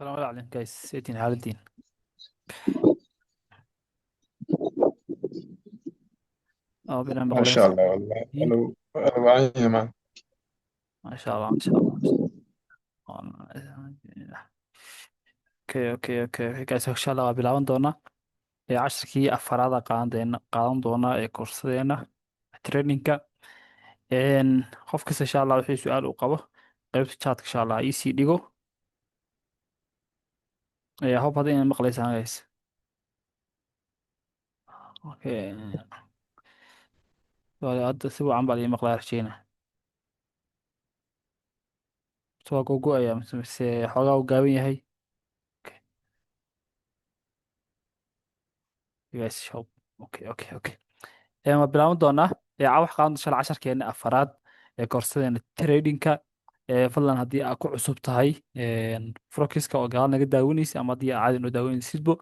السلام عليكم جايز سيتين حال الدين. اه بنا ما مغلين شاء صح. الله والله إيه؟ أنا معي معك. ما شاء الله ما شاء الله ما شاء الله. اوكي جايز insha allah waa bilaaban doonaa casharkii afaraada qaadan doona ee koorsadeena traininka. Qof kasta insha allah wixii su-aal uu qabo qaybta chatka insha allah iisii dhigo. Hope hadda inay maqlaysaan guys. Okay. Hadda si wacan baa lii maqlaa rajeyna. Waa gogo-aya mise xoogaa uu gaaban yahay. Okay, guys hope. Okay. Waa bilaaban doonaa wax qaadan shala casharkeena afaraad ee koorsadeena tradingka. Fadlan haddii aad ku cusub tahay frokiska oo gadaal naga daawanaysa ama haddii aad caadi noo daawanaysidbo,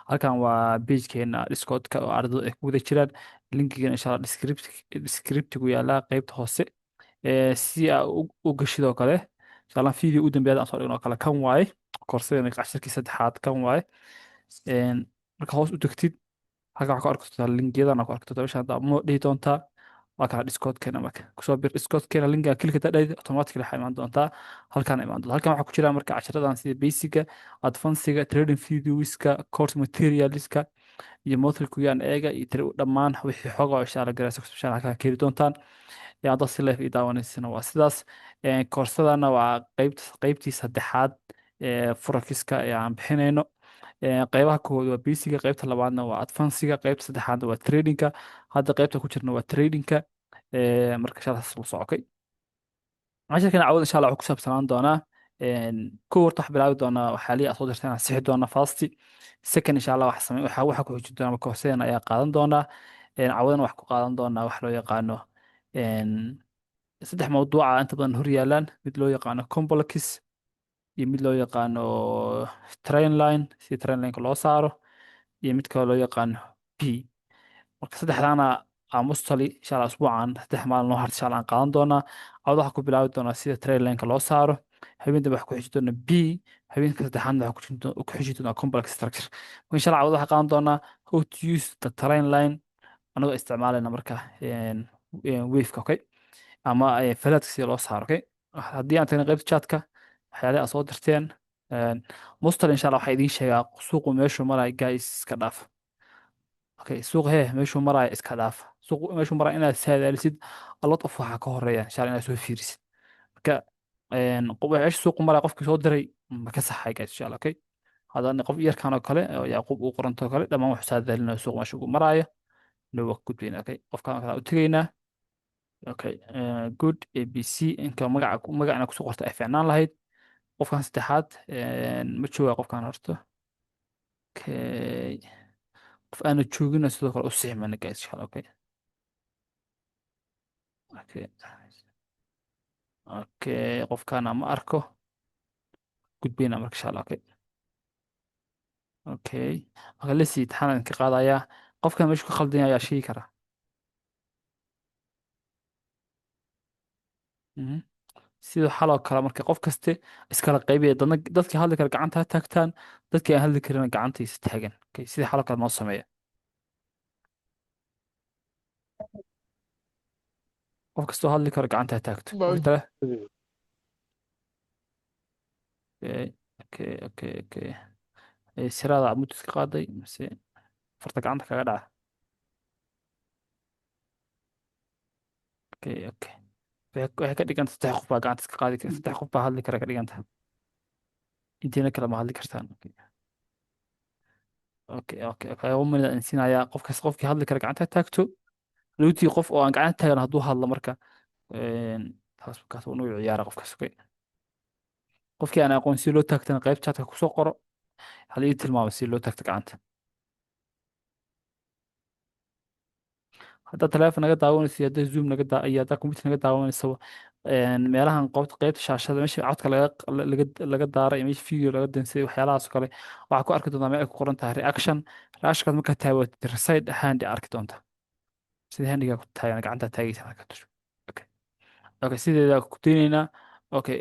halkan waa pagekeena discordka oo ardada ay ku guda jiraan. Linkigan insha allah descriptigu yaalaa qeybta hoose. Si aad u gashid oo kale insha allah video u dambeeyada aan soo dhigno oo kale kan waaye koorsadeena casharkii saddexaad kan waaye. Marka hoos u degtid halkan waxaa ku arki doontaa linkiyadan ku arki doontaa meesha hadda ma dhihi doontaa waa kana discordkeena marka kusoo bir discordkeena linkiga kilika dadhayd automatically waxaa imaan doontaa halkan imaan doontaa. Halkan waxaa ku jira marka casharadan sida basiga, advancega, trading videoska, course materialska iyo monthly kuyaan eega iyo dhammaan wixii xoga oo insha Allah garaysa kusoo halkan ka heli doontaan. Hadda si live ii daawanaysana waa sidaas. Koorsadana waa qeybtii saddexaad ee forexiska ee aan bixinayno. Qeybaha koowaad waa basiga, qeybta labaadna waa advancega, qeybta saddexaadna waa tradingka. Hadda qeybta ku jirna waa tradingka. Marka shalaas la socokay casharkan cawad insha allah wuxuu ku saabsanaan doonaa. Kow horta wax bilaabi doonaa waxaa lii soo dirtay inaan sixi doona fasti. Second insha allah waxa ku xijin doona marka hooseena ayaa qaadan doonaa. Cawadana wax ku qaadan doonaa wax loo yaqaano saddex mawduuca inta badan hor yaalaan, mid loo yaqaano complex iyo mid loo yaqaano trainline si trainlineka loo saaro iyo mid kale loo yaqaano p. Marka saddexdaana mustali insha allah usbuucan saddex maalin loo harta insha allah aan qaadan doonaa. Cawada waxaa ku bilaabi doonaa sida trainlineka loo saaro. Habeen dambe waxaa ku xiji doona b. Habeenka saddexaadna waxaa ku xiji doonaa complex structure. Marka insha allah cawada waxaa qaadan doonaa how to use the train line anagoo isticmaalayna marka waveka okay ama falaadka sida loo saaro okay. Haddii aan tagna qaybta chatka waxyaalaha aad soo dirteen mustal insha allah waxaa idiin sheegaa suuqu meeshuu maraya guys iska dhaaf. Okay suuq meeshuu maraya iska dhaaf. Suuqu meeshuu maraya inaad saadaalisid a lot of waxaa ka horeeya insha allah inaad soo fiirisid. Marka meesha suuqu maraya qofkii soo diray ma ka saxay guys insha allah okay. Haddana qof yarkaan oo kale oo Yacquub uu qoranto kale dhammaan wuxuu saadaalinayo suuq meesha uu maraya loo waqti gudbina okay. Qofkaan kale u tegaynaa okay. Good ABC inka magacana kusoo qorta ay fiicnaan lahayd. Qofkan saddexaad ma jooga qofkan horta. Okay. Qof aana joogina sidoo kale u sixi mana guys insha Allah okay. Okay. Okay qofkana ma arko gudbina marka insha Allah okay. Okay marka lisi imtixaan ka qaadaya qofkan meesha ka khaldan ayaa sheegi kara. Sidoo xaloo kale marka qof kaste iskala qaybiya dadkii hadli kara gacanta ha taagtaan, dadkii aan hadli karin gacantiisa taagan okay. Sidii xaloo kale noo sameeya qof kastoo hadli karo gacanta ha taagto Baa u qofka kale. jeediyey. Okay. Siraada mud iska qaaday mise farta gacanta kaga dhaca. Okay. Waxay ka dhiganta saddex qof baa gacanta iska qaadi kara, saddex qof baa hadli kara ka dhiganta. Intiina kale ma hadli kartaan okay. Ugu minute aan siinayaa qofkii hadli kara gacanta ha taagto. Luutii qof oo aan gacanta taagan hadduu hadlo marka taas markaas uu nagu ciyaara qofkaas okay. Qofkii aan aqoon si loo taagtana qayb chatka kusoo qoro hal ii tilmaamo si loo taagto gacanta. Haddaad telefoon naga daawanayso haddaad zoom iyo haddaad computer naga daawanayso meelahan qaybta shaashada meesha codka laga daara iyo meesha video laga dansaday waxyaalahaas oo kale waxaa ku arki doontaa meel ay ku qoran tahay reactionkaad markaa taabatid side hand arki doontaa sida handiga ku taagan gacanta taagaysa halka tusho okay. Sideeda ku daynaynaa okay.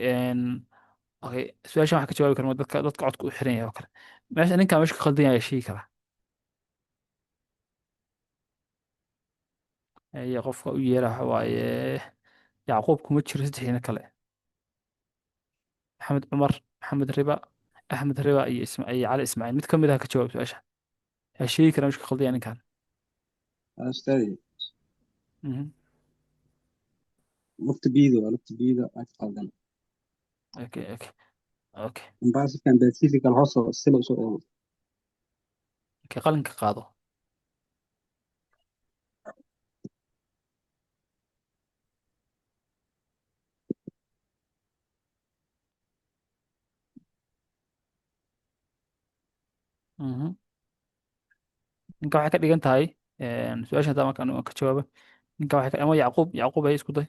okay su-aashan waxaa ka jawaabi karma dadka codka u xiran yahay oo kale meesha ninkan meesha ka khaldan yahay sheegi kara iyo qofka u yeera waxa waaye yacquub kuma jiro saddexdiina kale maxamed cumar maxamed riba axmed riba iyo cali ismaaciil mid ka mid ah ka jawaab su-aasha yaa sheegi kara meesha ka khaldan yahay ninkan أستاذي Mhm. لفت بيدو لفت بيدو أتقدم okay okay okay بس كان بيسيفيك الهوسو السلو سو okay qalinka qaado Mhm. ninka waxay ka dhigan tahay su-aasha hadda markaan aan ka jawaabo ninka waxay ka ama yacquub ay isku day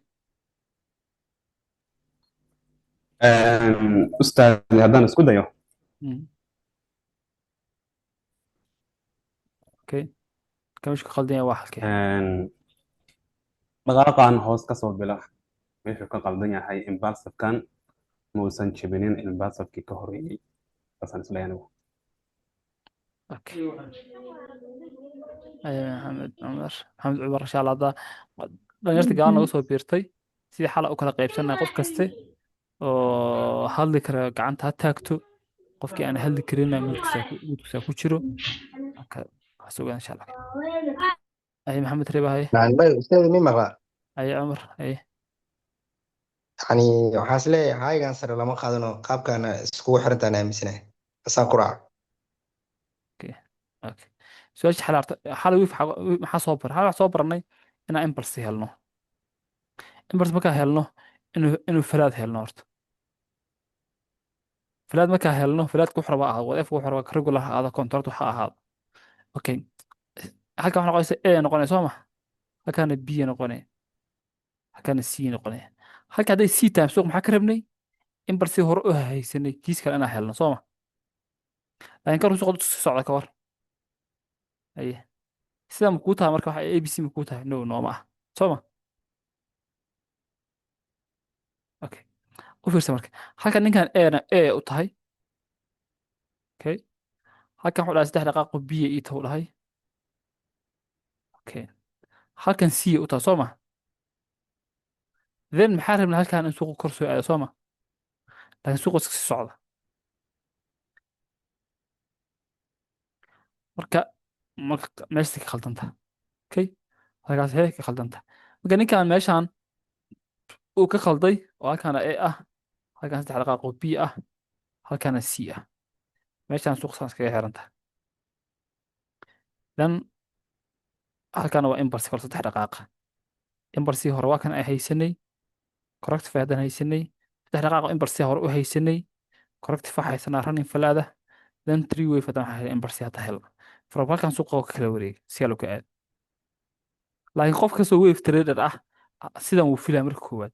ustaadi haddaan isku dayo Mhm. okay ka meesha ka khaldan yahay waa halkee dhaqaaqan hoos ka soo bila meeshuu ka qaldan yahay impulsive-kan muusan jebinin impulsive-kii ka horreeyey saasaan isleeyahay anigu okay maxamed cumar insha allah hadda dhalinyarta gadaal naga soo biirtay sidii xala u kala qaybsanay qof kaste oo hadli kara gacanta ha taagto qofkii aan hadli karin muudkiisa ku jiro marka waxaa sugan insha allah ay maxamed reeba haye يعني أستاذ مين مقلا haye cumar haye يعني waxaa leeyahay haygan sare lama qaadano qaabkana iskugu xirantaan aaminsanahay asaan ku raaca okay okay su-aasha xala maxaa soo bar xala wax soo baranay inaan impulse helno impulse markaa helno inuu falaad helno horta falaad markaa helno falaadka wax raba ahaado whatever wax raba regular ha ahaado contract waxa ahaado okay halkan waxa noqonaysa a noqonaya soo ma halkaana b noqonaya halkaana c noqonaya halka hadday c tahay suuq maxaa ka rabnay impulse hore u haysanay kiis kale inaan helno soo ma laakiin kan suuqa sii socda ka war aye sida ma kuu tahay marka waxa abc ma kuu tahay no nooma ah soo ma okay u fiirsa marka halkan ninkan ana a u tahay okay halkan wuxuu dhahay saddex dhaqaaqo b e ta u dhahay okay halkan c u tahay soo ma then maxaa rabnaa halkan in suuqa kor soo aado soo ma laakiin suuqa iska sii socda marka meesha ka khaldanta okay halkaas hee ka khaldanta marka ninkan meeshan uu ka khalday oo halkaana a ah halkan saddex dhaqaaqo b ah halkaana c ah meeshan suuq saan iskaga xiranta then halkaana waa impulse kale saddex dhaqaaqa impulse hore waa kan ay haysanay corrective haddaan haysanay saddex dhaqaaqo impulse hore u haysanay corrective waxaa haysanaa running falaada then three wave haddaan waxaa impulse hadda helna from halkan suuqa oo ka kala wareega si alo ka aad laakiin qof kastoo wave trader ah sidan wuu filaya marka koowaad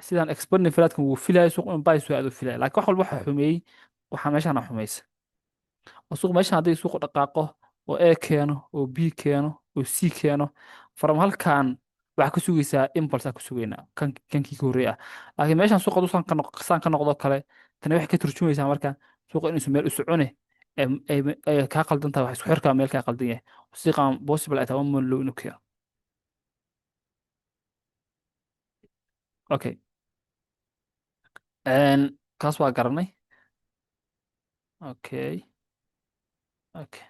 sidan exponent falaadkan wuu filaya suuq in buy soo aad u filaya laakiin wax walba waxaa xumeeyey waxaa meeshaan xumaysa oo suuq meeshaan haddii suuq dhaqaaqo oo A keeno oo B keeno oo C keeno from halkan waxaa ka sugaysaa impulse aa ka sugaynaa kankii ka horreeya ah laakiin meeshaan suuq hadduu saan ka noqdo kale tani waxay ka turjumaysaa marka suuqa inuusan meel u socone ay kaa qaldan tahay wax isku xirkaa meel kaa qaldan yahay siqaan possible ay tahay one low inuu keeno okay kaas waa garanay okay okay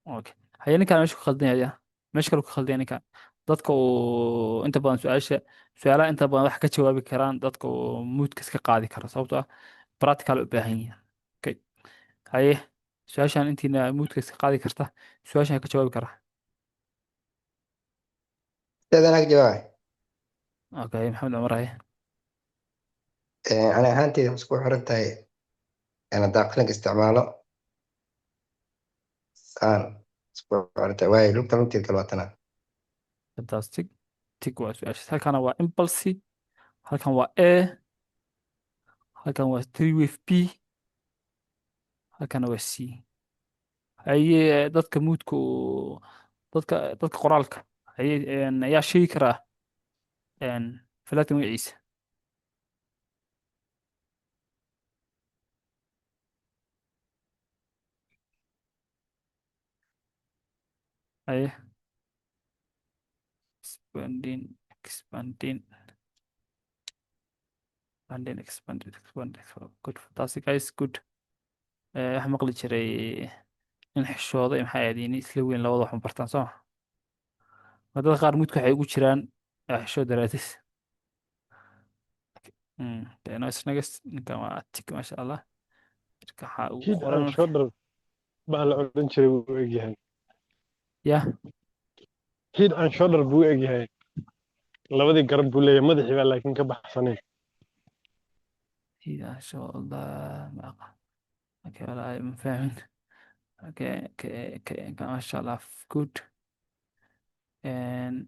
okay haye ninkaan meesha ku khaldan yahay meesha kale ku khaldan yahay ninkaan dadka uu inta badan su-aalaha inta badan wax ka jawaabi karaan dadka uu moodka iska qaadi kara sababtoo ah practical u baahan yihiin okay haye su-aashan intiina moodka iska qaadi karta su-aashan ka jawaabi kara أستاذ أنا جواب okay maxamed cumar haye أنا ahaanteyda isku xiran tahay أنا daaqlinka isticmaalo saan isku xiran tahay waayo lugta lugteed kale waatana fantastic tig waa su-aashaas halkana waa impulse halkan waa a halkan waa three wave b halkana waa c haye dadka moodka dadka qoraalka haye ayaa sheegi karaa falaadka magaciisa. aye expanding expanding expanding. Good, fantastic guys, good. waxaan maqli jiray in xishooda iyo maxay ahayd in isla weyn labada wax ma bartaan soo ma. Wadada qaar mudka waxay ugu jiraan xishood daraadis. No snagas ninkan waa tik maasha allah. Marka waxaa ugu Head qoran and marka shoulder baa la odhan jiray buu egyahay. ya Head and shoulder buu egyahay. Labadii garab buu leeyahay, madaxii baa laakiin ka baxsanayn. ida insha allah ma aqaan. Okay, wala ma fahmin. Okay, maasha allah, good. And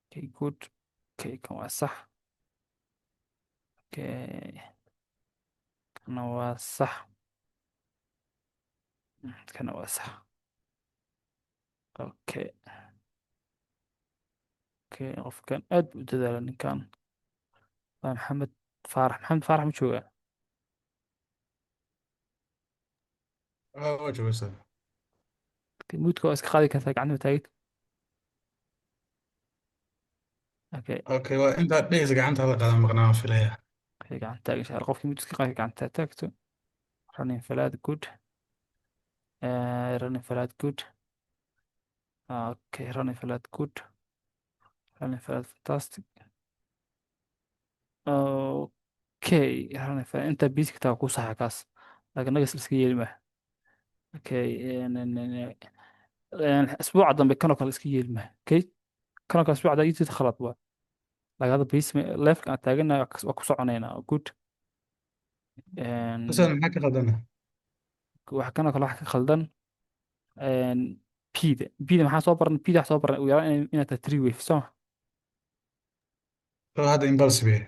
okay, good. Okay, kan waa sax. Okay, kana waa sax. kana waa sax. Okay, qofkan aad buu u dadaala ninkan waa maxamed faarax. maxamed faarax ma joogaa? waa joogaa. muudka waa iska qaadi kartaa gacanta taagid. Okay, Okay, waa intaad dhehaysa gacanta la qaadan maqnaa waan filaya. gacanta taag insha allah. qofkii muud iska qaadi gacanta taagto. running falaad good. running falaad good. Okay, running falaad good. running falaad fantastic. Okay, running falaad inta basic taa ku saxa kaas laakiin nagas iska yeeli ma. Okay, اسبوع dambe kanoo kale iska yeeli ma. Okay, kanoo kale اسبوع يجي khalad waa lagada base levelka aan taaganahay waa ku soconaynaa good. Hasan maxaa ka qaldana? wax kanoo kale wax ka khaldan. bida maxaa soo baran bida wax soo baran ugu yaraan inaad tahay 3 wave soo ma. oo hadda impulsive yahay.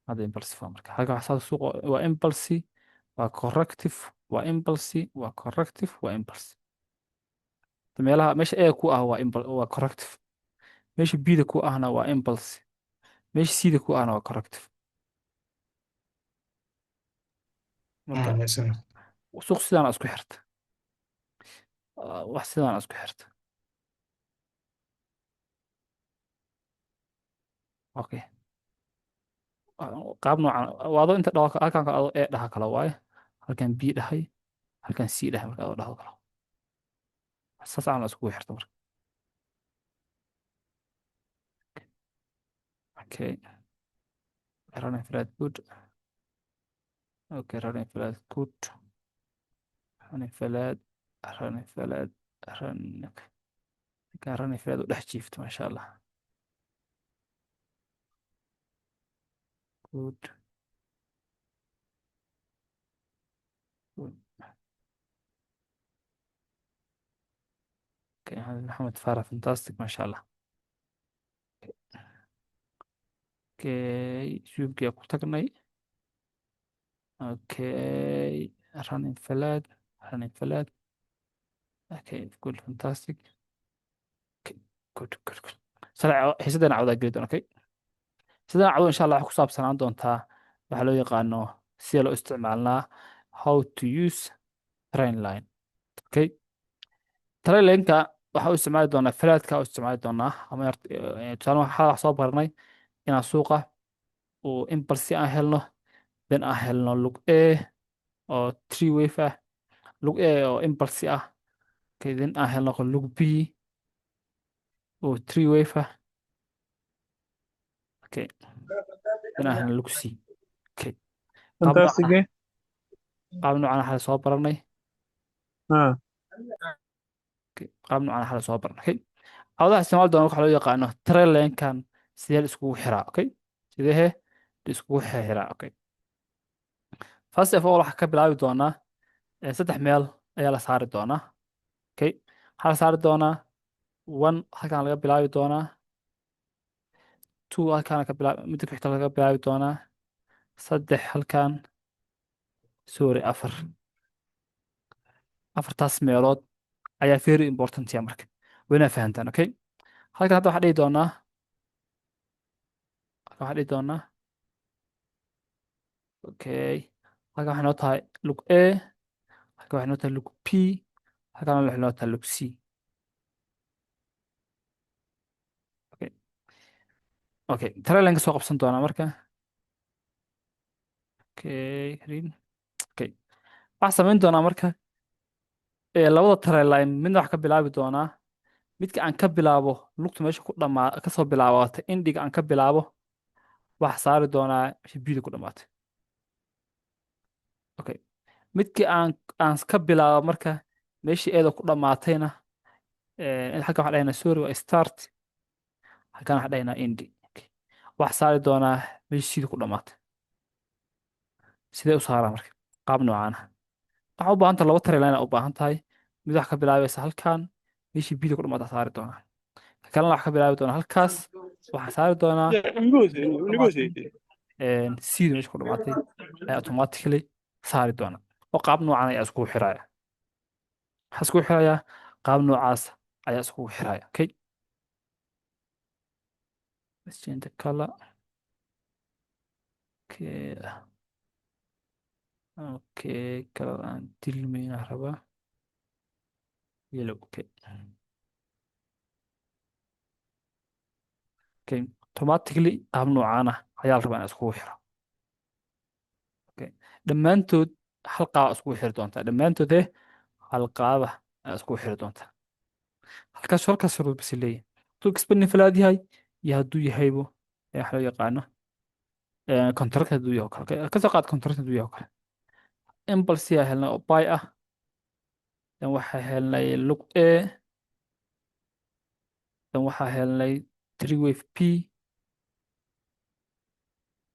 هذا impulsive marka halka wax saas suuq waa impulse waa corrective waa impulse waa corrective waa impulse. meelaha meesha A ku ah waa impulse waa corrective. meesha B da ku ahna waa impulse. meesha C da ku ahna waa corrective. marka Haysan. suuq sidaan isku xirta. wax sidaan isku xirta. Okay, qaab noocan waado inta dhawa halkan ka ado A dhaha kala waaye halkan B dhahay halkan C dhahay marka ado dhaho kala saas aan isku xirta marka. Okay, running flat good. Okay, running flat good. running flat running flat running كان running flat ودح جيفت ما شاء الله. good good. Okay, هذا محمد فارس فانتاستيك ما شاء الله. Okay, شوف كيف قلتكني. Okay, running flat running flat. Okay, good, fantastic. Okay, good. سرع حسيتنا عوضة جدا. Okay, سيدنا عوضة إن شاء الله حكوا سنة doontaa waxaa loo yaqaano sida loo isticmaalnaa how to use train line. Okay, train line-ka waxaa u isticmaali doonaa falaadka u isticmaali doonaa ama tusaale waxaa wax soo baranay inaan suuqa uu impulse aan helno then aan helno lug A oo 3 wave ah lug A oo impulse ah. Okay, then aan helno lug B oo 3 wave ah. Okay, then aan helno lug C. Okay, Fantastic. qaab noocan waxaa soo baranay. Ah, qaab noocan waxaa soo baranay. Okay, awadaha isticmaal doona waxa loo yaqaano train line-kan sidee la iskugu xiraa. Okay, sidee la iskugu xiraa. Okay, first of all waxaa ka bilaabi doonaa saddex meel ayaa la saari doonaa. Okay, waxaa la saari doonaa 1 halkan laga bilaabi doonaa 2 halkan ka bilaabi mid ku xigta laga bilaabi doonaa 3 halkan sorry 4 afartaas meelood ayaa very important ya marka wayna fahantaan. Okay, halkan hadda waxaa dhihi doonaa waxaan dhihi doonaa okay, halkan waxay noo tahay lug A, halkan waxay noo tahay lug P, halkan waxay noo tahay lug C. Okay, okay, tare ka soo qabsan doonaa marka. Okay, okay, waxaan samayn doonaa marka labada tare line midna wax ka bilaabi doonaa. Midka aan ka bilaabo lugta meesha ku dhamaa kasoo bilaabata indiga aan ka bilaabo waxaa saari doonaa meesha bida ku dhamaatay. Okay, midkii aan ka bilaabo marka meeshii eeda ku dhamaatayna halkan waxaan dhahaynaa sorry waa start, halkan waxaan dhahaynaa indi. Okay, waxaa saari doonaa meeshii sida ku dhamaatay. Sidee u saaraa marka qaab noocaan ah? waxaa u baahan tahay laba tare line u baahan tahay. mid wax ka bilaabaysa halkan meeshii bida ku dhamaata saari doonaa, kalena wax ka bilaabi doonaa halkaas waxaa saari doonaa sida meesha ku dhamaatay ayaa automatically saari doona, oo qaab noocan ayaa iskugu xiraya. waxaa iskugu xiraya qaab noocaas ayaa iskugu xiraya. Okay, let's change the color. Okay, okay, color aan tilmayna rabaa yellow. Okay, okay, automatically qaab noocan ah ayaa la rabaa in iskugu xiro. Okay, dhammaantood hal qaab iskugu xiri doontaa, dhammaantood hal qaaba ayaa iskugu xiri doontaa. halkaas shuruud bas leeyahay hadduu expanding falaad yahay iyo hadduu yahaybo waxa loo yaqaano contract hadduu yahay oo kale. Okay, ka soo qaad contract hadduu yahay oo kale. impulse yaa helnay oo buy ah, dan waxaa helnay lug A, dan waxaa helnay three wave P,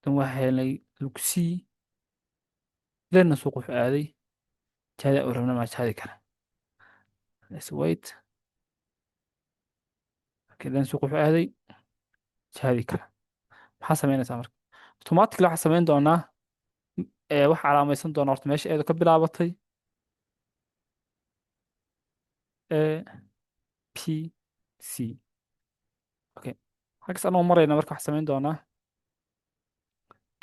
dan waxaa helnay lug C, then suuq wuxuu aaday jahada oo rabna maa jahadi kale. Let's wait. Okay, then suuq wuxuu aaday jahadi kale. maxaa samaynaysaa marka? automatically waxaa samayn doonaa waxaa calaamaysan doonaa horta meesha eedu ka bilaabatay A P C. Okay, halkaas anoo marayna marka waxaa samayn doonaa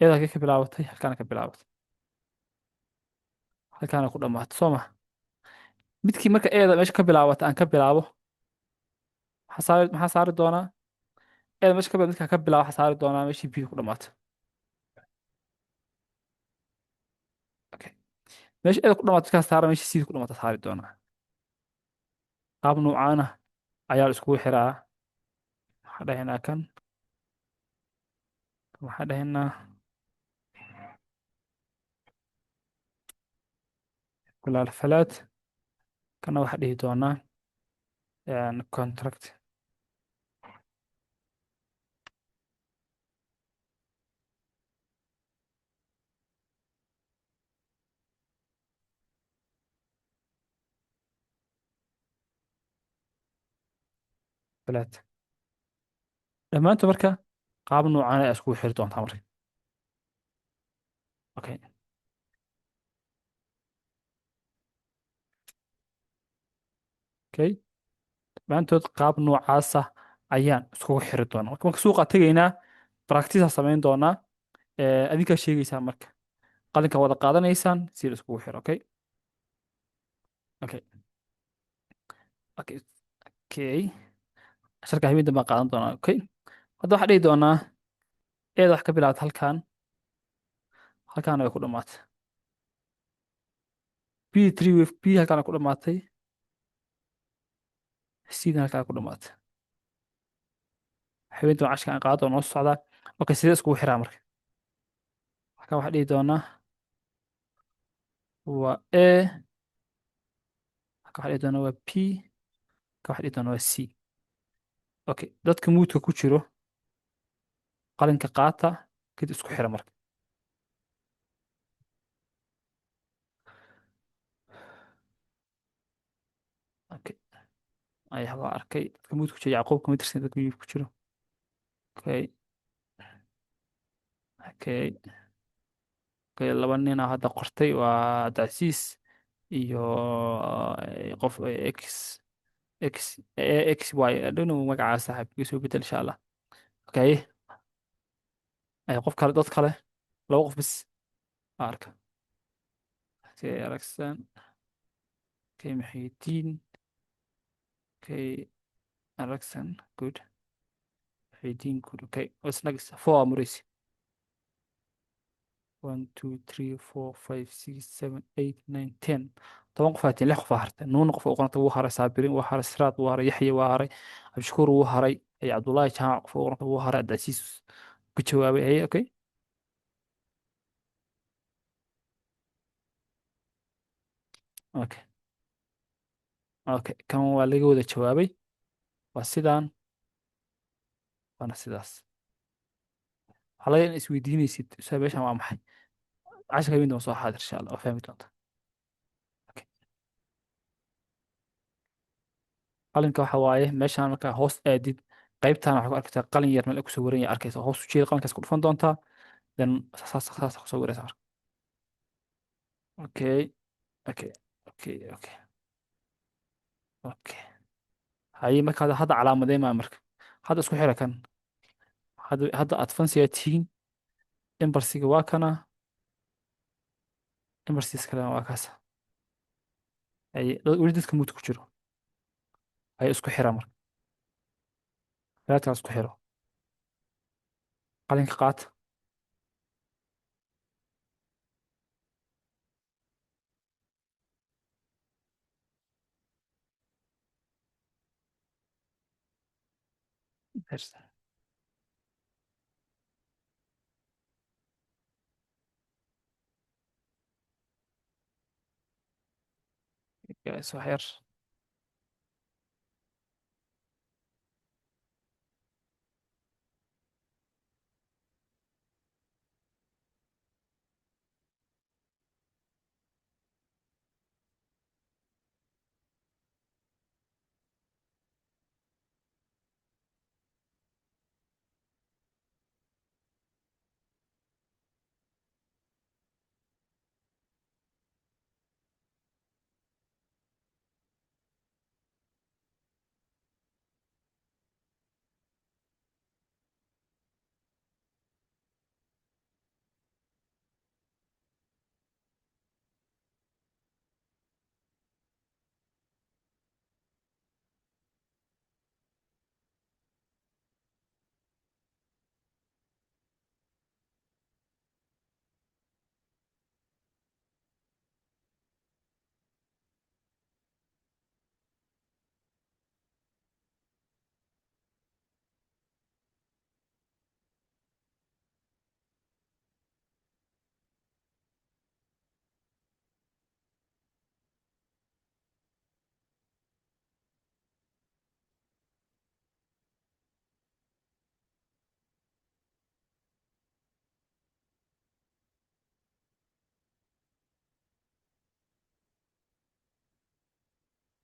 eeda halkee ka bilaabatay, halkaana ka bilaabatay, halkaana ku dhammaatay soo ma. midkii marka eeda meesha ka bilaabata aan ka bilaabo maxaa saari doonaa eeda meesha ka bilaabata midka ka bilaabo waxaa saari doonaa meeshii bida ku dhammaatay. Okay, meesha eeda ku dhammaatay midkaas saara meeshii sida ku dhammaata saari doonaa. qaab noocaana ayaa la iskugu xiraa. waxaa dhahaynaa kan waxaa dhahaynaa kulaal falaad, kana waxaa dhihi doonaa contract. falaad dhammaantood marka qaab noocaan ayaa iskugu xiri doontaa marka. Okay, okay, dhammaantood qaab noocaasa ayaan iskugu xiri doonaa. marka suuqa tegaynaa practice samayn doonaa. adinkaa sheegaysaa marka qalinka wada qaadanaysaan si la iskugu xiro. Okay, okay, okay, okay, casharka habeen baan qaadan doonaa. Okay, hadda waxaa dhihi doonaa eeda wax ka bilaabata halkan, halkaana way ku dhammaatay. B three wave B halkaana ku dhammaatay, sidan halkaa ku dhammaatay. habeentan cashka aan qaado noo socdaa. Okay, sidee iskugu xiraa marka? halkan waxaa dhihi doonaa waa A, halkan waxaa dhihi doonaa waa P, halkan waxaa dhihi doonaa waa C. Okay, dadka muudka ku jiro qalinka qaata kadib isku xira marka. Okay, ayaa waa arkay dadka muudka ku jira Yacquub kuma tirsan dadka muudka ku jiro. Okay, okay, okay, laba nin hadda qortay waa Abdicasiis iyo qof X X X Y I don't know magacaas saaxiibkiisa u bedel insha Allah. Okay, qof kale dad kale laba qof bis arka okay Alexan okay Muxyidiin okay Alexan good Muxyidiin good okay what's next four Maurice 1 2 3 4 5 6 7 8 9 10 طبعا قفاتين لح قفارت نون قف وقرنت وو هراي صابرين وو هراي سراد وو هراي يحيى وو هراي abshakuur wuu haray cabdullaahi jaamac qof waqranta wuu haray abdicasiis ku jawaabay haye okay okay okay kan waa laga wada jawaabay waa sidaan waana sidaas waxaa laga in isweydiinaysid meeshan waa maxay casharka habeen dama soo xaadir insha allah waa fahmi doonta okay. qalinka waxa waaye meeshaan markaa hoos aadid qaybtaan waxaa ku arkaysaa qalin yar meel ay kusoo waran yahay arkaysa hoos u jeeda qalinkaas ku dhufan doontaa then saas kusoo waraysa marka okay okay okay okay okay haye marka hadda calaamadee maa marka hadda isku xira kan hadda advansiga tihiin imbarsiga waa kana imbarsiis kalena waa kaasa haye weli dadka muud ku jiro haye isku xira marka raadkaa isku xiro qalinka qaata soo xir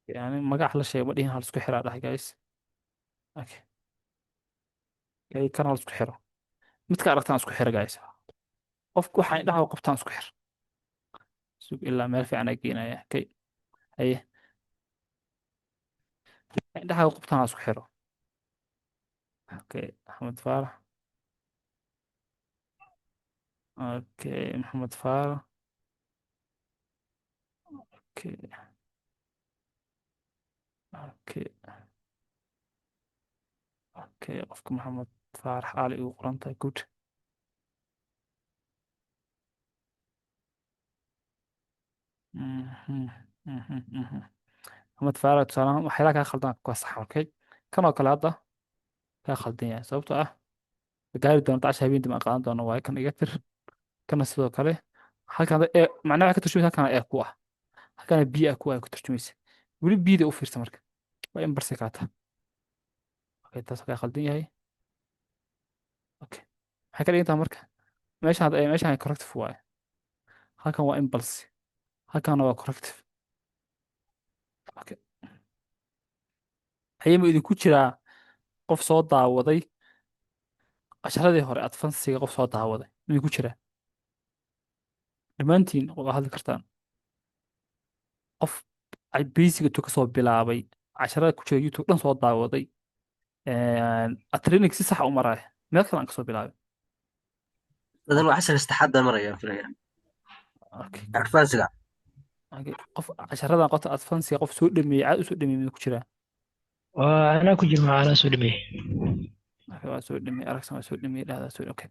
يعني magac la sheego ma dhihin hal isku xiraa dhahay guys okay okay kan hal isku xiro midka aragtaan isku xira guys qofku waxaan indhaha qabtaan isku xir sug ilaa meel fiican ay geenaya okay haye indhaha qabtaan isku xiro okay Axmed Faarax okay Maxamed Faarax okay okay okay qofka Maxamed Faarax Ali ugu qoran tahay good mhm mhm mhm Maxamed Faarax tusaalahaan waxyaalaha kaa khaldan kuwa sax okay kan oo kale hadda kaa khaldan yahay sababtoo ah gaari doonta casha habeen dima qaadan doono waaye kan iga tir kana sidoo kale halkan macnaha waxay ka turjumaysa halkan ee ku ah halkan b ah ku ah ku turjumaysa weli bida u fiirsa marka waa in barsi kaata okay taas ka khaldan yahay okay maxay ka dhigan tahay marka meeshaan corrective waaye halkan waa impulse halkan waa corrective okay ayay ma idinku jiraa qof soo daawaday casharadii hore advansiga qof soo daawaday ma idinku jiraa dhammaantiin waa hadli kartaan qof basic intuu kasoo bilaabay casharada ku jira youtube dhan soo daawaday training si sax u maraya meel kale aan kasoo bilaabay هذا هو اوكي عشر استحدى مرة يا فلان اوكي عرفان سقع اوكي qof casharadan qofta advansiga qof soo dhameeyey caad u soo dhameeyey ku jiraa وأنا كنت معنا سودمي. marka waa soo dhameeyey aragsan waa soo dhameeyey dhahdaa soo okay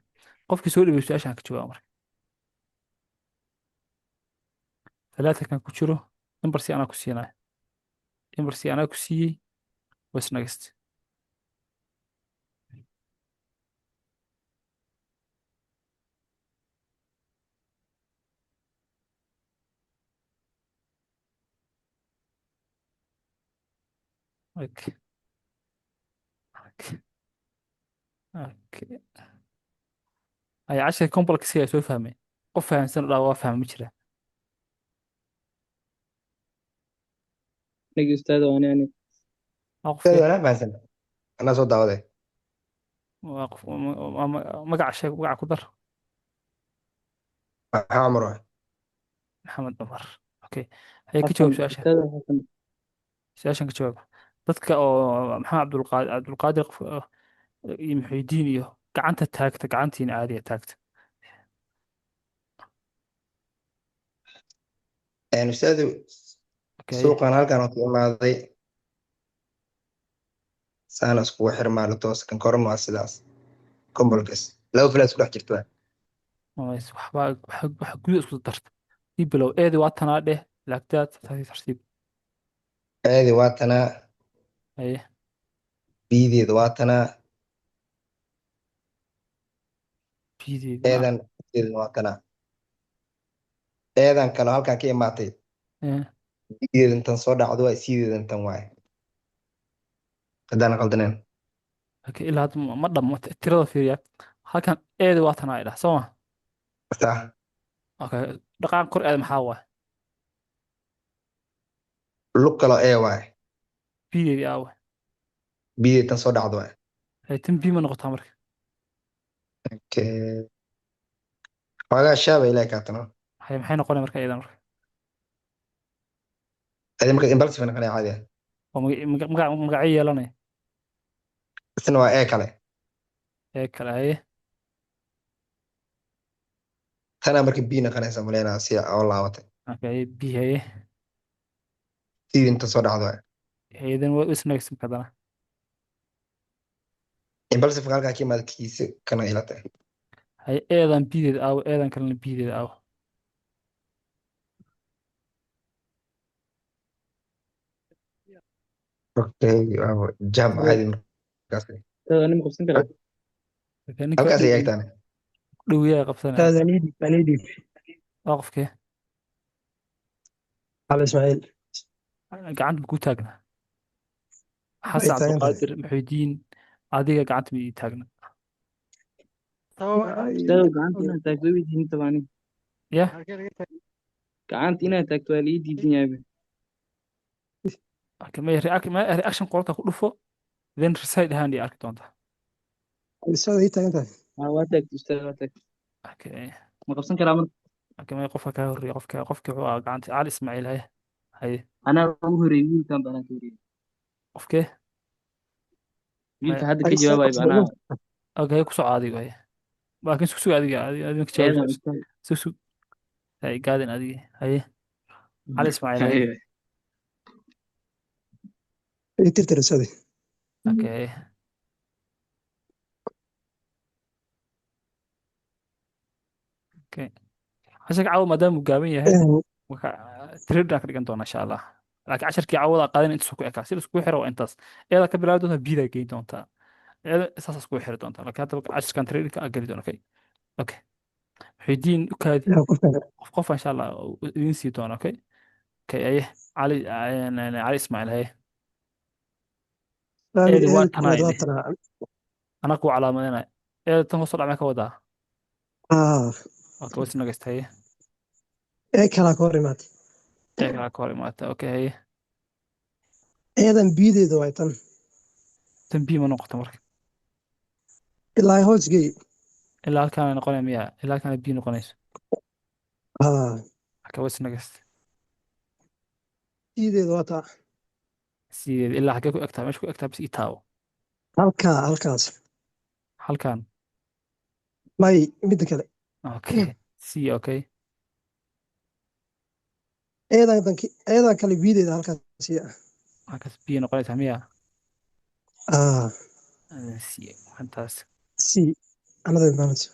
qofkii soo dhameeyey su-aashaan ka jawaaba marka ثلاثة كان ku jiro number si anaa ku siinaya number si anaa ku siiyey was next okay okay okay ay cashar complex ay soo fahmay qof fahamsan dhaa waa fahmi jira نجي أستاذ وأنا يعني waa Ustaad, qofkee anaa fahansan anaa soo daawaday. waa qof magaca sheeg magaca ku dar Maxaa cumar waay? maxamed cumar okay hay ka jawaab حسن su-aasha أستاذ حسن su-aashan ka jawaab dadka oo maxamed cabdulqaadir qof iyo muxiidiin iyo gacanta taagta gacantiina caadiya taagta Ustaadu, okay suuqan halkan oo ka imaaday saana iskugu xirmaa la toos kan korma waa sidaas kombolkas laba filaas ku dhex jirta. mays waxbaa wax guda isku darta ii bilow eedi waa tanaa dheh laagtaad tartiib Eedi waa tanaa, haye biideeda waa tanaa, biideed eedan eedan waa tanaa. Eedan kale oo halkan ka imaatay biideedan tan soo dhacdo waa siideedan tan waay. Haddaan qaldaneen. okay ilaa hadda ma dhammo tirada fiiriya halkan eedi waa tanaa idhah soo ma Sax. okay dhaqaan kor eed maxaa waay Lug kale oo ee waay. biideedii aawe Biideed tan soo dhacdo waay. hay tan bii ma noqotaa marka Okay. Waagaa shaaba ilaahay kaa tano. hay maxay noqonaya marka iyada marka Eedi marka impulsive noqonaya caadi ah. oo magacyo yeelanaya Isna waa ee kale. ee kale haye Tana marka bii noqonaysa malaynaa si oo laabatay. okay bii haye Siideedan tan soo dhacdo waay. hayedan waa isnagsan kadana Impulsive halkaa ka imaada kiisa kana ila tahay. haye eedan biideed aawe eedan kalena biideed aawe Okay, waa jam caadi markaas. أستاذ أنا مقصن كلا okay ninka Halkaas ay eegtaan. dhowiyaa qabsanaya أستاذ أنيدي waa qofkee على إسماعيل. gacanta ma ku taagna أي xasan تاين تاين. cabdulqaadir muxiidiin adiga gacanta ma ii taagna أستاذ قعنت إنا تاكتو بيدين طبعا ya قعنت إنا تاكتو لي دي دنيا بي okay ma reaction qorta ku dhufo then reside ahaan iyo arki doonta أستاذ أي تاين تاين. واتاكت أستاذ واتاكت okay مقصن كلا مرة okay ma qofka kaa horreeya qofkii wuxuu ahaa gacanta cali ismaaciil haye haye أنا أظهر يمين كان بأنا كوري qofkee ويلك ma هذا أي كجواب أستاذ يبقى أنا okay ku soo adiga haye laakiin isku sug adiga adiga ka أيضا jawaab أستاذ sug sug haye gaadin adiga haye cali ismaaciil haye أيوه أي ترتر أستاذ. okay okay casharka caawa maadaama uu gaaban yahay tiradaan ka dhigan doona insha allah laakiin casharkii caawada qaadan intaas ku ekaa si laiskugu xiro waa intaas eeda ka bilaabi doonta biidaa geyn doontaa eeda saas iskugu xiri doontaa laakiin hadda casharkan tiradinka aa geli doona okay okay muxiidiin u kaadi يا كفر. qof insha allah idiin sii doona okay okay aye cali cali ismaaciil haye eedi waa إيه tanaa كواد idhi واتنا. anaa kuu calaamadinaya eeda tan hoosoo dhacmee ka wadaa okay wasi nagasta haye إيه كلا كوري مات. ee kalaa ka hor imaata okay haye إيدن بيدي دو أيتن. tan bii ma noqoto marka إلا هوش جي. ilaa halkaan ay noqonaya miya ilaa halkaan ay bii noqonayso okay wasi nagasta بيدي دو أتا. sideed ilaa xaggee ku egtaa meesha ku egtaa bis ii taawo هالكاس. halkaan ماي ميد كله. okay c okay eedan kale biideeda halkaas sii ah. halkaas b noqonaysaa miya Ah, c intaas C. Another balance.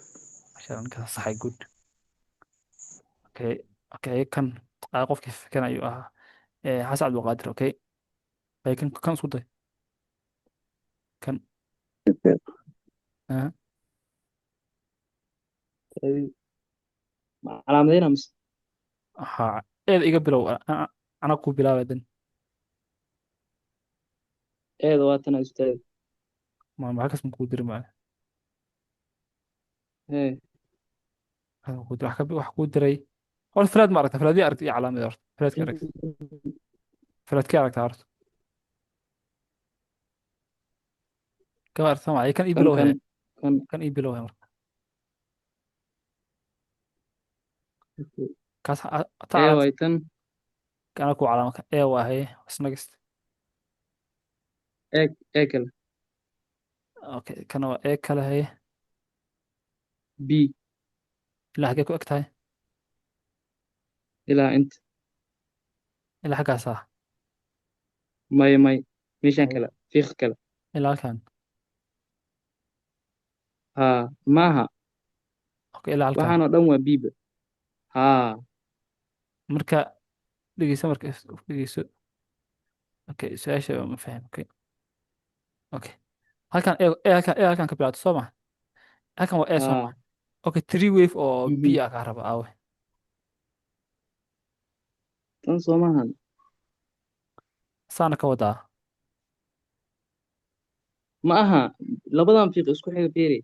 عشان كذا صحي good okay okay kan qofkii fikan ayuu ahaa xasan cabdulqaadir okay kan isku day kan ah, calaamadayna mise haa eed iga bilow ana ku bilaabay dan eeda waa tana ustaad ma halkaas ma kuu diri maayo hee wax kuu diray horta falaad ma aragta falaadii aragta iyo calaamad horta falaadka aragta falaadkii aragta horta kama aragta ma kan ii kan bilow kan he kan kan ii bilow he marka kaas ta ee calaamad way tan kana ku calaamad ee waa he snagist ee kale okay kana waa ee kale he b ilaa xaggee ku eg tahay ilaa inta ilaa xaggaas ah may may meeshan kale fiiq kale ilaa halkan haa maaha okay ilaa halkan waxaan oo dhan waa biiba haa marka dhegeyso marka dhegeyso okay su-aasha ma fahim okay okay halkan halkan ka bilaato soo ma halkan waa soo ma haa okay three wave oo b mhm. ah kaa raba aawe tan soo maahan saana ka wadaa ma aha labadan fiiq isku xiga beere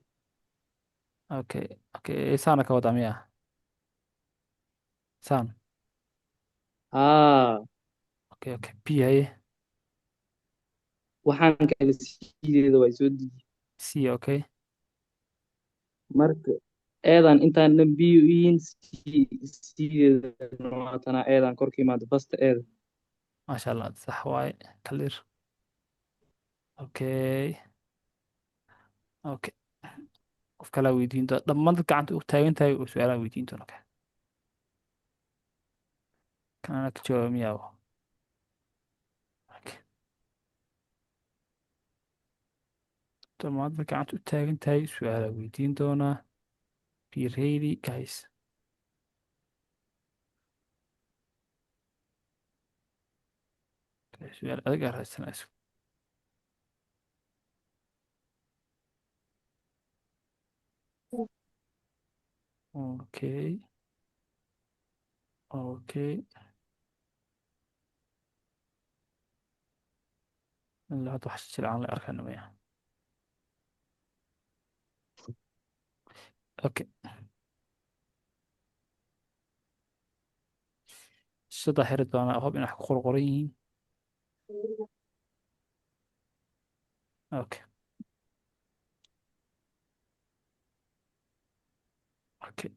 okay okay saana ka wadaa miya saan haa okay b haye waxaan kale siideeda waa soo deji c okay marka eedan intaan dhan biyo iin siideeda waa tana eedan korka imaado basta eeda maasha allah sax waaye clear okay okay qof kalaa weydiin doona dhammaan dad gacanta u taagan tahay oo su-aalaa weydiin doona kana ka jawaaba miyaa okay dhammaan dad gacanta u taagan tahay su-aalaa weydiin doonaa be ready guys su-aal adag aa raadsanayso okay okay ilaa hadda wax jira aan la arkana maya okay sida xiri doonaa hob in wax ku qorqoran yihiin okay okay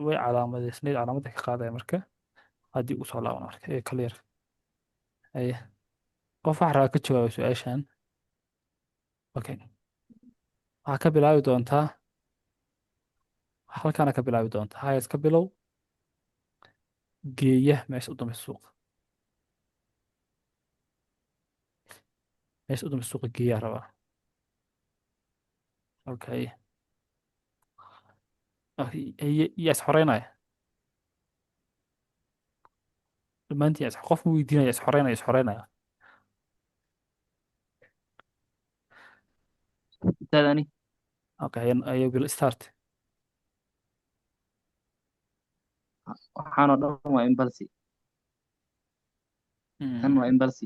way calaamadeysnayd calaamadda ka qaadaya marka haddii uu soo laaban marka ee clear aye qof wax rabaa ka jawaaba su-aashan okay waxaa ka bilaabi doontaa halkaana ka bilaabi doontaa hayas ka bilow geeya meesha u dambaysa suuqa meesha u dambaysa suuqa geeyaa rabaa okay yaa is xoreynaya dhammaantiin qof ma weydiinaya is xoreynaya taadani okay ayo bil start waxaan oo dhan waa imbalsi tan waa imbalsi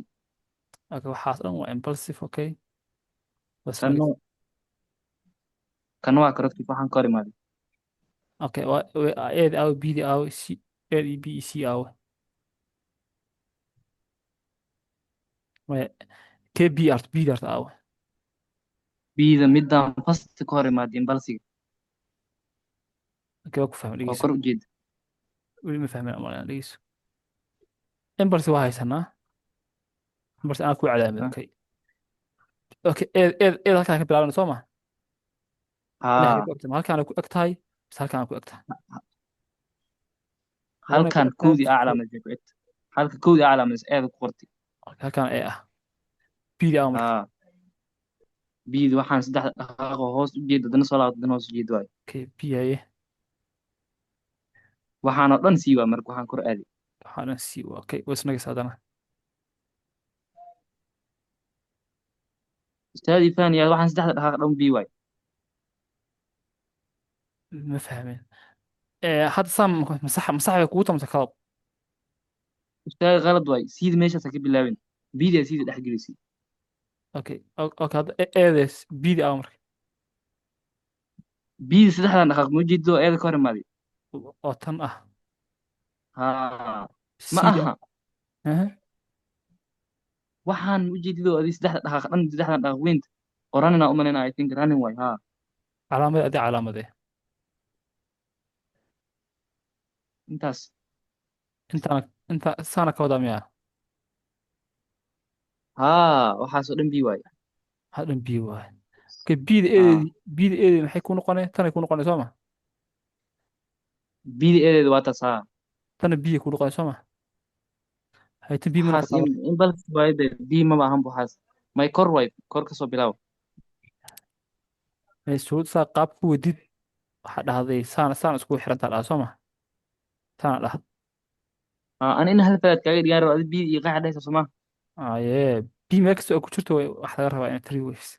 okay waxaas dhan waa impulsive okay bas kanno kanno waa corrective waxaan ka hor imaaday okay eed aw bidi aw c eed b c aw maya k b art b art aw biida midaan fasta ka hor imaaday imbalsiga okay waa ku fahmay waa dhegeyso kor ujeeda weli ma fahmin amalena dhegeyso impulsive waa haysanaa impulsive anaa ku calaamay okay okay eed halkaa ka bilaabana soo ma ilaa xagee ها ku egtahay ma halkaan ay ku eg tahay bas halkaan ay ku eg tahay هل one ay ku كان eg tahay كودي mise أعلى two من جاكوت هل كودي أعلى من إيه قرتي halkaan ee ah bidi ah marka ها بيد waxaan saddex dhaqaaqo hoos u jeedo dana soo laabto dana hoos u jeedo waay okay biyaye waxaan oo dhan sii waa marka waxaan kor aadi waxaan sii okay wasnagis hadana ustaadii fahaniyaa waxaan saddexda dhaqaaq dhan bii waay ma fahmeen hadda saan masax bay kugu tamta kalab ustaadi qalad waay siida meeshaas ha ka bilaabin biidaa siida dhex gelisi okay okay hadda eedes bidi ah marka biida saddexdan dhaqaaq ma ujeedo eeda ka hor imaaday oo tan ah haa ma sidi aha aha waxaan ujeedido adii saddexda dhaqaaq dhan saddexdan dhaqaaq weynta oo running u malaynaa I think running waay haa calaamad adi calaamadee intaas inta saana ka wadaa miyaa haa waxaasoo dhan bii waay hadhan biyo waaye okay bida haa eedeedi maxay ku noqonee tanay ku noqonee soo ma biida eedeeda waa taas haa tana biyo ku noqonee soo ma haytan biyo ma waxaas noqotaa marka in balas waaye dee bii maba ahanba waxaas may kor waay kor kasoo bilaab shuruud saa qaab ku wadid waxaa dhahday saana iskugu xirantaa dhaha soo ma saana dhah ani in hal falaad kaaga dhigaan rabo adi biida iyo qaaxa dhehaysa sooma aye biyo meel kasta oo ku jirto wax laga rabaa inay three waves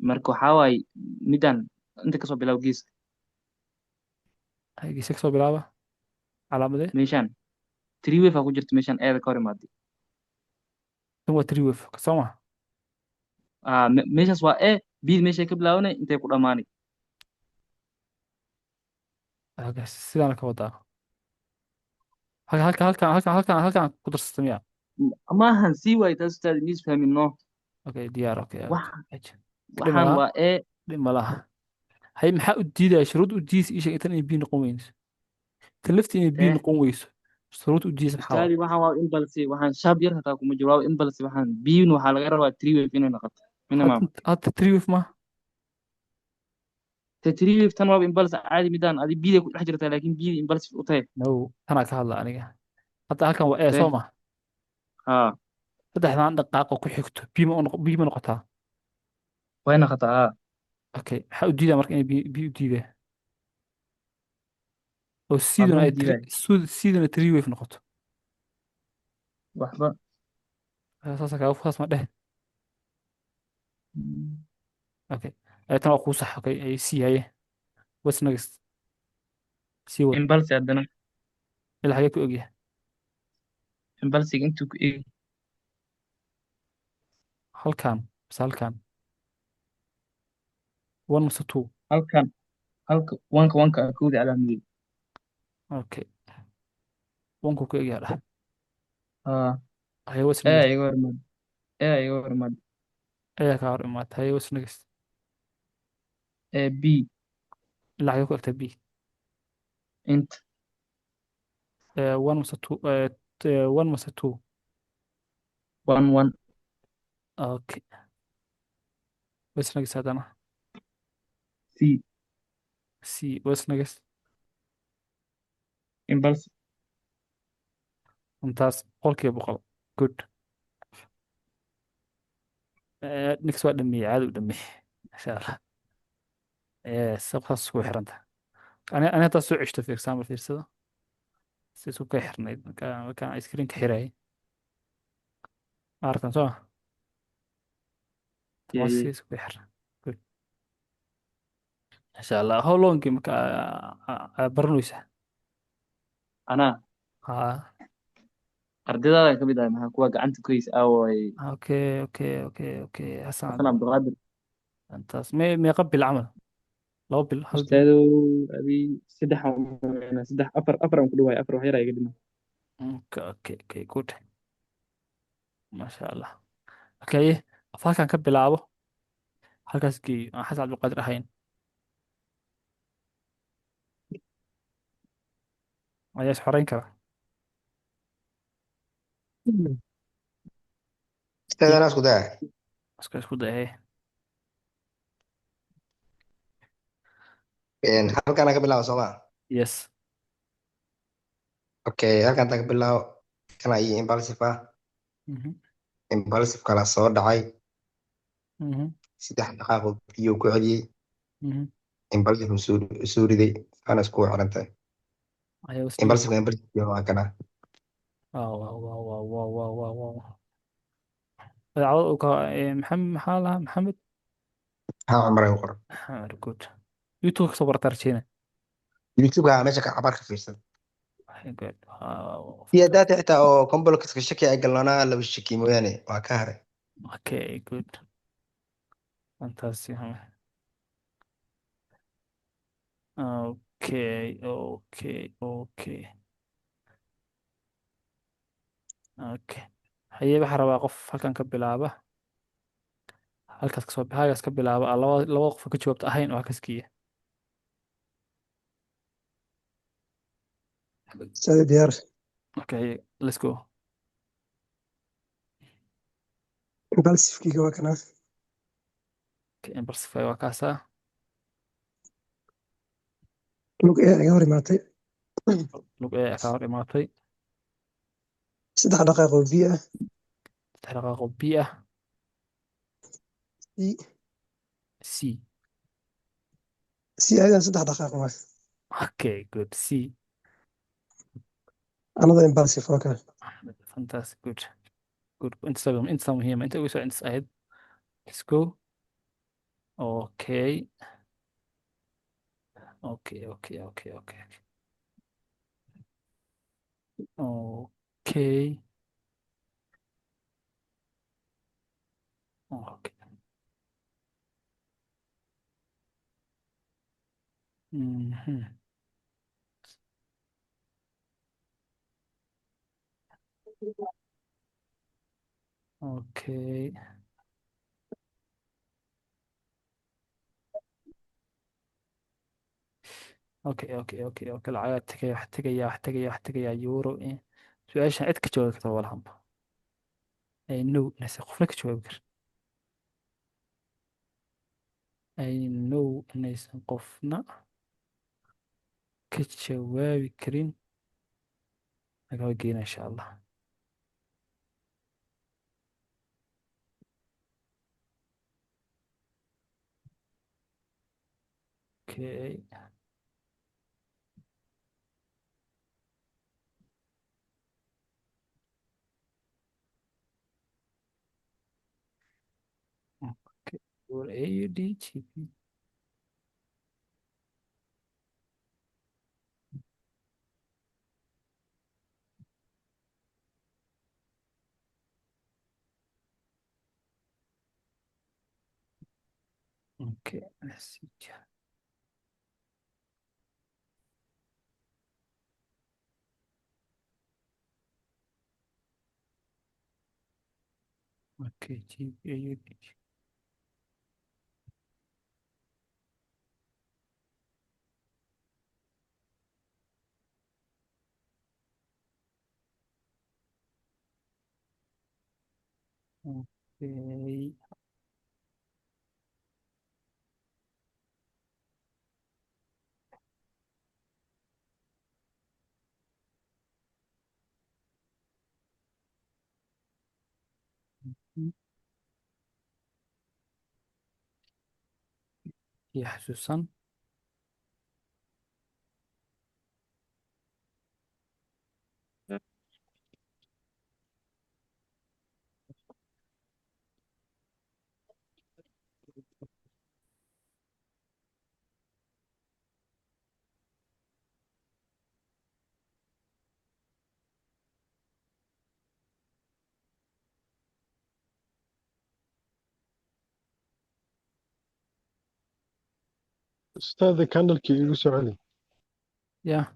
marka waxaa waaye midaan inta kasoo bilaab geeska haygiisa kasoo bilaaba calaamadee meeshaan three wave aa ku jirta meeshaan eeda ka hor imaaday tan waa three wave soo ma meeshaas waa e biid meeshay ka bilaabanay intay ku dhammaanay sidaana ka wadaa halkaan ku darsata miyaa maahan sii waay taas ustaadi miis fahmin no okay diyaar okay waxaan waa e dhib malaha hay maxaa u diidaya shuruud u diis ii sheeg intan inay biyo noqon weyso tan laftii inay biyo noqon weyso shuruud u diis maxaa ustaadi waxaan waa imbalse waxaan shaab yar hataa kuma jiro waa imbalse waxaan biyun waxaa laga rabaa three wave inay noqoto minimum hadda three wave ma te three wave tan waaba imbalse caadi midaan adi biiday ku dhex jirtaa laakiin biyada imbalse u tahay no tanaa ka hadla aniga hadda halkan waa ee soo ma haa saddexdaan dhaqaaqo ku xigto biyo ma noqotaa way noqotaa haa okay maxaa u diidaa marka inay biyo u diidee oo waxba ma diidaay siduna three wave noqoto waxba saas ma dheh okay tan waa kuu sax okay ay sii haye what's next sii wad imbalse haddana ilaa xagee ku ogyahay imbalsiga intuu ku eegi halkan bas halkan one mase two halkan wanka koodi calaamadeed okay wanku ku egyahay dhah haa haye what's ee next iga hor imaad iga hor imaad ayaa kaa hor imaata haye what's next b ilaa xagee ku egtaa b int one mase two one mase two one okay what's next haddana c c what's next impulse intaas boqolkiiba boqol good next waa dhameeyey caadi u dhameeyey insha allah sabqaas isku xiranta ani haddaa soo ceshto for example fiirsada si isku kay xirnayd markaan ice cream ka xirayay arkan soo tamas si isku xirna good insha allah how long marka baranaysa anaa haa ardaydaada ka mid ah maxaa kuwa gacanta ku haysa aaway okay xasan xasan cabdiqaadir intaas meeqa bil camal laba bil hal bil ustaadow adii saddex afar aan ku dhawaay afar wax yar iga dhima okay good masha allah okay halkan ka bilaabo halkaas geeyo aan xasan cabdiqaadir ahayn ayaa is xoreyn kara Ustaad anaa isku daa isku day halkaan ka bilaabo soo maa. yes. Okay, halkaan ka bilaabo kana iyo impulsive ah. Mhm. Impulsive kala soo dhacay Mhm. 3 daqiiqo biyo ku celiyey. Mhm. Impulsive soo riday ana isku xirantay. Ayaa is dhiib. Impulsive waa kana. Wow, wow, wow, wow, wow, wow, wow, wow. Daacado uu ka maxamed maxaa lahaa maxamed. Ha cumar ay qor. Very good. YouTube kasoo barata Arjina. YouTube-ga meesha ka cabar ka fiirsan. Very good. Wow, Iyo fantastic. data xitaa oo complex ka shaki ay galnaa laba shaki mooyaane waa ka haray. Okay, good. Fantastic. Okay, okay, okay, okay. Haye waxaa rabaa qof halkan ka bilaaba. Halkaas ka bilaaba. Laba qof oo ka jawaabta ahayn oo halkaas kiya. Sadi diyaar. Okay, let's go. Impulsive-kiga waa kana. Okay, impulsive waa kaasa. Lug ee iga hor imaatay. Lug ee ka hor imaatay. 3 daqiiqo biyo ah. 3 daqiiqo biyo ah. C C. ayadana 3 daqiiqo waa. Okay, good. C. Another impulsive waa kana. Fantastic, good. Good. انت مهمة انت وش انت سعيد. Let's go. Okay. Okay, okay, okay, okay. Okay. Okay. Mhm. Okay. Okay, okay, okay, okay. العيال تجي يورو إيه. سؤال عد كجواب كتب ولا هم. أي نو ناس قفلك كجواب كر. أي نو ناس قفنا كجواب كرين. أقول جينا إن شاء الله. Okay. Okay. Or AUD. Okay. Let's see. Okay. AUD. Okay. يا حسوسا. Ustaada kanalkii igu soo celi. يا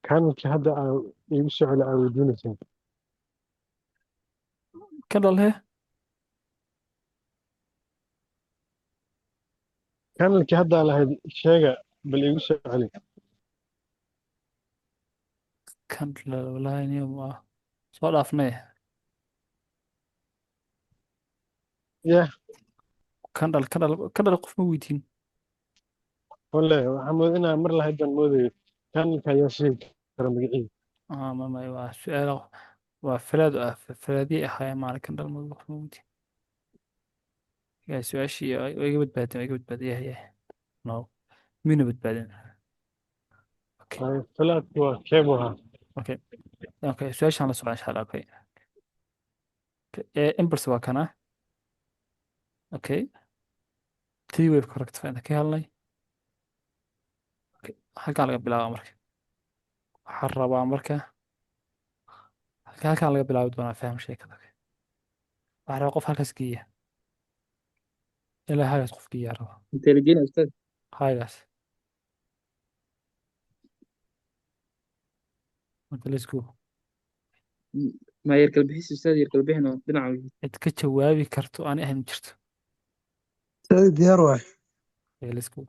Kanalkii hadda igu soo celi aa weydiinaysaa. كده له. Kanalkii hadda aa lahayd sheega bal igu soo celi. كان لا يعني سؤال أفنيه. Yah, كان قف مويتين. wale waxaan moodaya inaan mar lahayd baan moodayo channelka ayaa sheegi kara magaciisa. ما هو سؤال وفلاد فلادي أخي مالك عند الموت يا سؤال شيء ويجب بعدين ويجب بعدين يا نو مين بعدين أوكي Falaadku waa keebuu ahaa. أوكي أوكي سؤال شان سؤال شان أوكي إمبرس واكنا أوكي تي ويف كوركت فين كي هالله أوكي هل كان لقى بلا أمرك حرب أمرك هل كان لقى بلا بدون فهم شيء كذا بعد وقف هالكسكية إلا هاي تقف كيا روا intelligent يا أستاذ. هاي بس أنت let's go ما يركل بحس أستاذ يركل بحنا بنعم. أنت كجوابي كرتو أنا أهم جرت استاذ diyaar waay let's go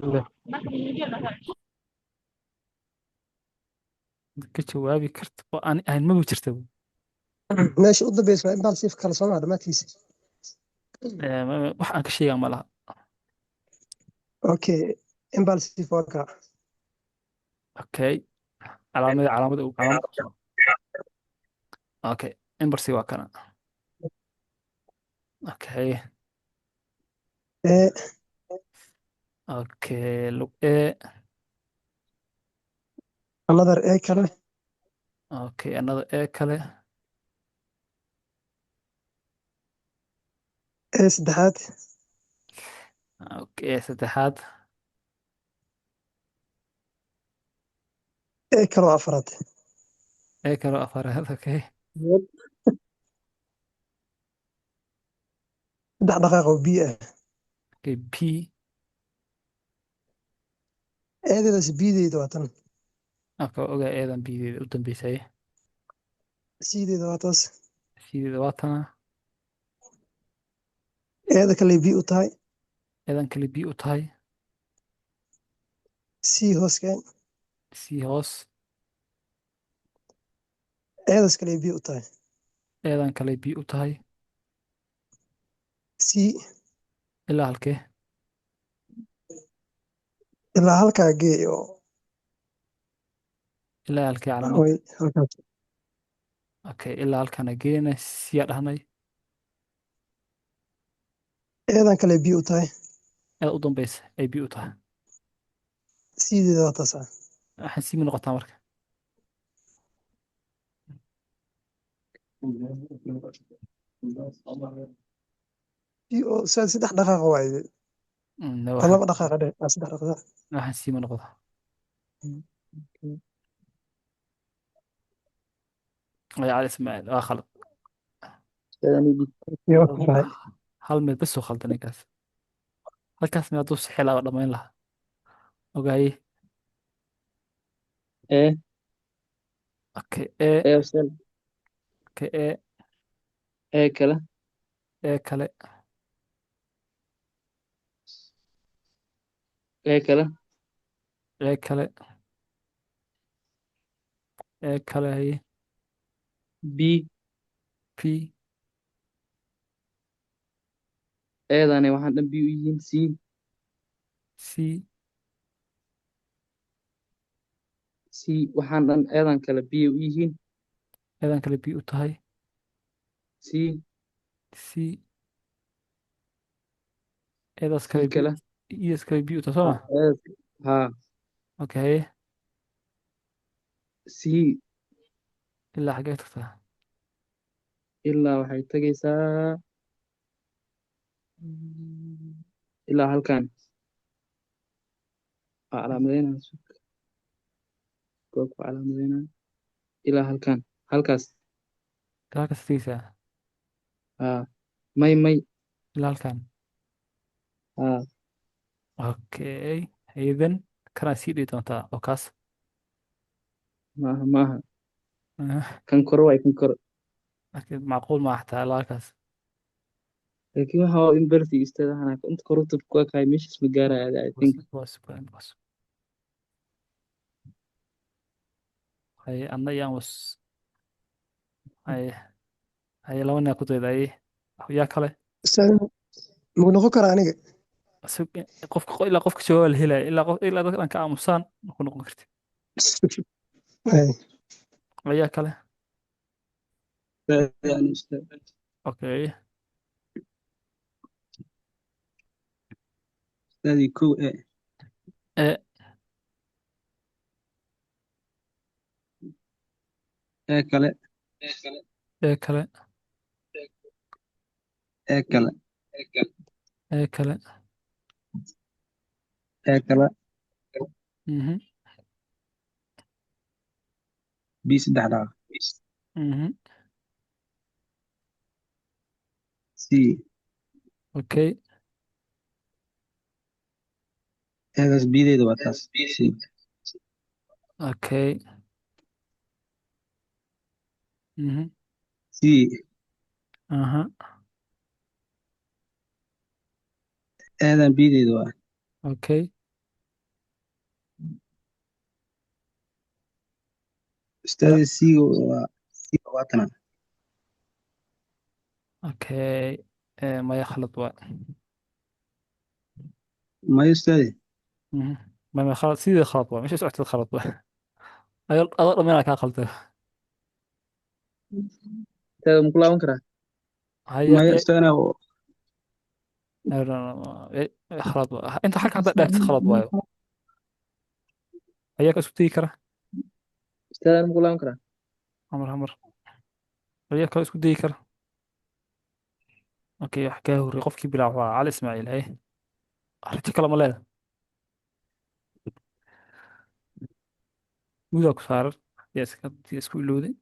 Le- ka jawaabi karto oo aan ahayn maba jirtaba meesha u dambeysa waa impulsive kala soo maa dhammaadkiisa wax aan ka sheegaa ma laha okay impulsive waa kaa okay calaamad okay imbarsi waa kana okay ee okay lug another ee kale okay another kale ee saddexaad okay saddexaad ee kale oo afraad kale oo afaraad okay saddex dhaqaaq oo biyo ah okay p eedeedaas biyadeeda waa tan okay ogaa eedan biideeda u dambeysay siideeda waa taas sideeda waa tana eeda kale biyo u tahay eedan kale b u tahay sii hooskeen c hoos eedaas kale biyo u tahay eedan kale b u tahay sii ilaa halkee ilaa halkaa gee oo ilaa halkee calaamad way halkaas okay ilaa halkana geena siyaa dhahnay eedan kale biyo u tahay eeda u dambeysa ay b u tahay siideeda waa taas ah waxaan siimi noqotaa marka biyo oo saddex dhaqaaq waaye laba dhaqaaqa dheh saddex dhaqaaq waxaan siima noqda ay cali ismaaciil waa khalad iyo tahay hal mid bas oo khaldan ninkaas halkaas mid hadduu sixi lahaa dhammayn lahaa ogaaye ee okay ee أستاذ okay ee kale kale ee kale kale kale haye b p eedane waxaan dhan b u yihiin c c c waxaan dhan eedan kale b u yihiin eedan kale b u tahay c c eedaas c kale b kale idas kale b u tahay soo ma ha okay haye c ilaa xaggee tagtaa ilaa waxay tagaysaa ilaa halkan waa calaamadeyna goobka calaamadeyna ilaa halkan halkaas halkaas tageysaa ha may ilaa halkan ha okay haydan kanaa sii dhihi doontaa oo kaas maaha kan koro waay kan koro laakiin macquul ma xataa ilaa halkaas laakiin waxa waa in berti istadahanaa inta korubta ku ekaay meeshaas ma gaaraya I think haye anna iyaan haye laba nin ku dayda yaa kale ma noqon karaa aniga. ilaa qofka jawaab la helaya ilaa dadka dhan ka aamusaan ma ku noqon kartid. Ay, ayaa kale. يعني أستاذ. okay أستاذي كو إيه. ee إيه كلا. ee kale إيه كلا. ee kale. إيه كلا. mhm بي سدح دعوة. mhm سي. okay إيه بس بي دي دواتاس سي. okay mhm سي. aha إيه بي دي دوات. okay ya أستاذي سي سي واتنا. okay maya khalad waa. ما يستاذي. mhm maya khalad sidii khalad waa meesha socotid khalad waa. adoo dhammaanaa kaa khaldan. أستاذ مكلاون كرا. haya ما يستاذنا هو. khalad waa inta xagga hadda dhaagtid khalad waayo. ayaa ka isku tegi kara. أستاذ مكلاون كرا. hamar ayaa kale isku dayi kara. okay wax kaa horreey qofkii bilaab waa cali ismaaciil haye arrinta kale ma leeda gudaa ku saaran yaa isku ilowday.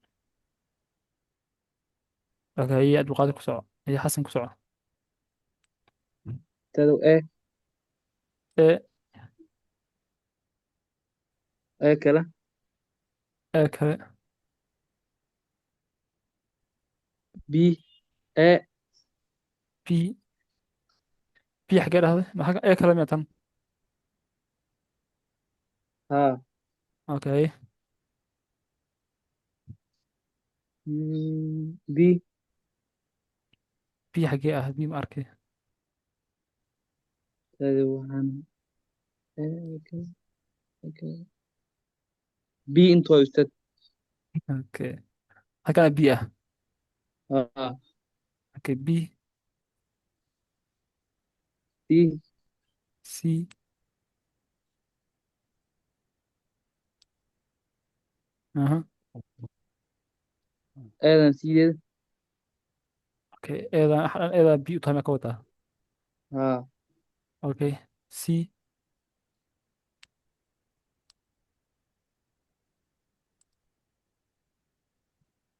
okay haye abdulqaadir ku soco haye xasan ku soco. أستاذ إيه. ee إيه كلا. ee kale بي. إيه. b b xaggee dhahday ma xagga ee kale miyaa tan. ها. okay بي. b xaggee ah b ma arkay. أستاذ وهن. إيه كلا. إيه كلا. بي أنتوا يا أستاذ. okay halkana b ah. ها. okay b سي. c aha إيه سي دي. okay eedan b u tahay ma ka wadaa. ها. okay c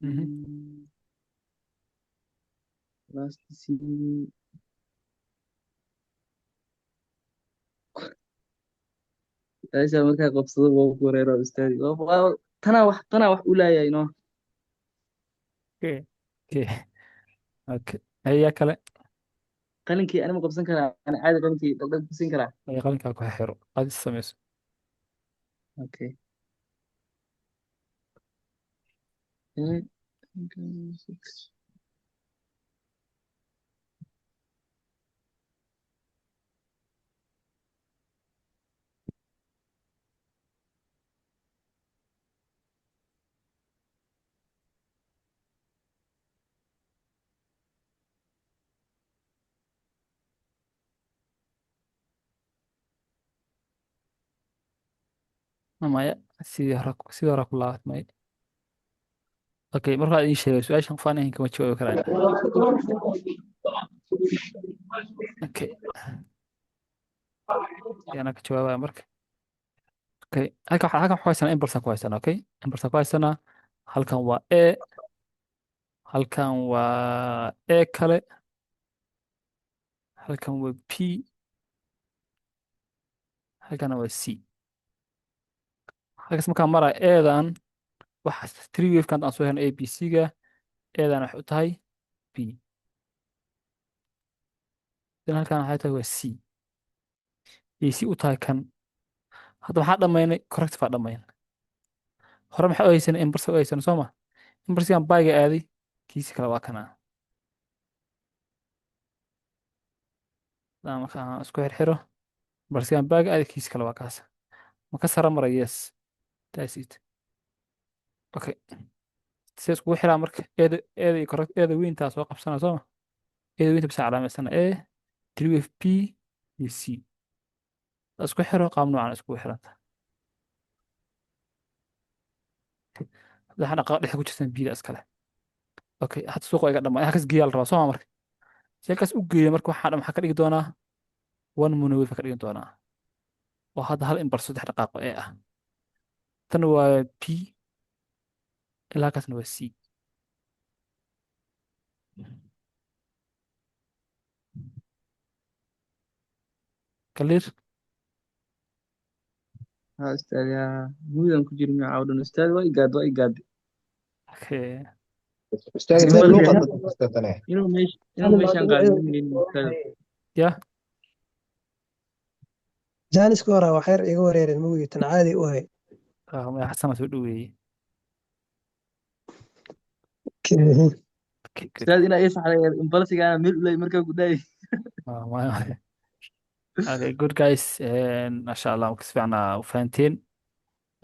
mhm لاست سي. ايش markaa qabsado waa ku wareero ustaadi tana wax u laayay no okay okay okay haye kale qalinkii anima qabsan karaa ana caadi qalinkii dhagdhag ku siin karaa. haye qalinkaa ku xiro aad is samayso. Okay. maya sidii hore ku laabat may. okay markaa idin sheegay su-aashan qof aan ahayn kama jawaabi karaan. okay yana ka jawaabaya marka. okay halkan waxaa haysanaa imbalsan ku haysanaa okay imbalsan ku haysanaa halkan waa e halkan waa e kale halkan waa p halkana waa c. halkaas markaan maraa eedan waxa three wave-kan aan soo helno a b c-ga eedan waxay u tahay b dan halkan waxay tahay waa c ay c u tahay kan. hadda waxaa dhammaynay corrective aa dhammayn hore maxaa u haysanay imbarsa u haysanay soo ma imbarsigan bayga aaday kiisi kale waa kana marka aan isku xirxiro balse aan baaga aadkiis kale waa kaas ma ka sara mara yes that's it okay si iskugu xiraa marka eeda iyo correct eeda weyntaa soo qabsana soo ma eeda weynta bisa calaamaysana a 3f p iyo c isku xiro qaab noocan iskugu xiranta waxaan dhaqaaq dhexe ku jirsan bida iskale okay hadda suuqa iga dhamaa halkaas geeyaa la rabaa soo ma marka si halkaas u geeya marka waxaa dhan maxaa ka dhigi doonaa one monowave ka dhigi doonaa oo hadda hal imbar saddex dhaqaaqo ee ah tan waa p ilaa halkaasna waa c clear ها أستاذ يا مودن كجير مع عودن أستاذ واي قاد okay ustaad إنه meel بل loo فيها qadada ustaadane إنه ماشي أنا قاعد من أستاذ ya jaaniska hore waa xeer iga wareereen mugii tan caadi u hay ma xasana soo dhaweeyey okay good أستاذ إنا إيه صح على إمبلسي أنا ميل لي مركب قداي okay good guys ما شاء الله كيف فعنا وفانتين